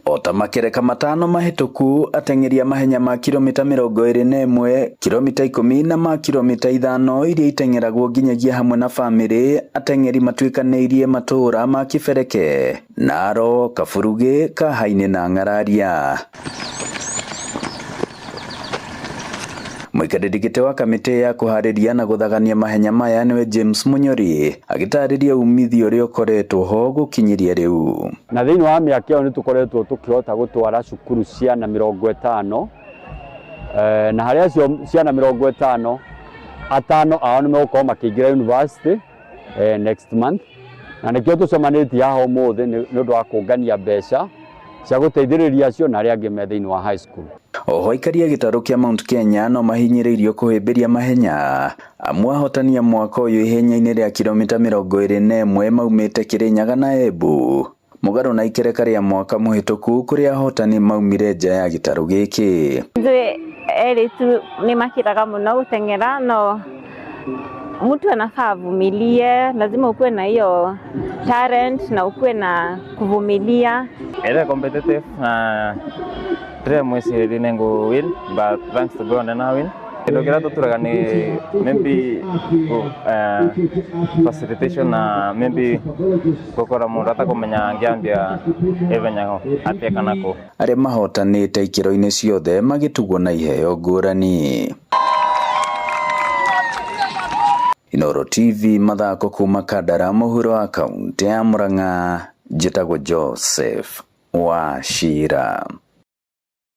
Ota makereka matano mahituku ateng'eri a mahenya ma kilomita 21, kilomita 10 na ma kilomita 5 iria iteng'eragwo nginyagia hamwe na family, ateng'eri matuikanĩirie matura ma Kibereke, Naro, Kaburuge, Kahaine na Ng'araria. Mũikarĩri gĩtĩ wa kamĩtĩ ya kũharĩria na gũthagania mahenya maya nĩwe James Munyori agĩtarĩria umithio ũrĩa ũkoretwo ho gũkinyĩria rĩu. Na thĩinĩ wa mĩaka ĩyo nĩtũkoretwo tũkĩhota gũtwara cukuru ciana 50 na harĩa acio ciana 50 atano ao nĩmegũkorwo makĩingĩra university next month, na nĩkĩo tũcemanĩtie haha ũmũthĩ nĩ ũndũ wa kũngania mbeca cia gũteithĩrĩria acio na arĩa angĩ me thĩinĩ wa high school. Oho ikaria gĩtarũ kĩa Mount Kenya no mahinyĩrĩirio kũhĩmbĩria mahenya. Amwe ahotania mwaka ũyũ ihenya-inĩ rĩa kilomita 21 maumĩte Kĩrĩnyaga na Embu, mũgarũ na ikereka rĩa mwaka mũhĩtũku kũrĩa ahotani maumire nja ya gĩtarũ gĩkĩ. Eri tu ni makiraga mũno gũteng'era, no mtu anafaa avumilie, lazima ukuwe na hiyo talent na ukuwe na kuvumilia. Ele competitive na tire mwezi linengo win, but thanks to God and I win. Kilo kila tuturaga ni maybe facilitation na maybe kokora murata kumenya ngiambia evenyago atia kanako. Arĩa mahotanĩte ikĩro-inĩ ciothe magĩtugwo na iheo ngũrani. Inooro TV mathako kuma Kandara, mũhuro wa kaunti ya Murang'a, njĩtagwo Joseph Wachira.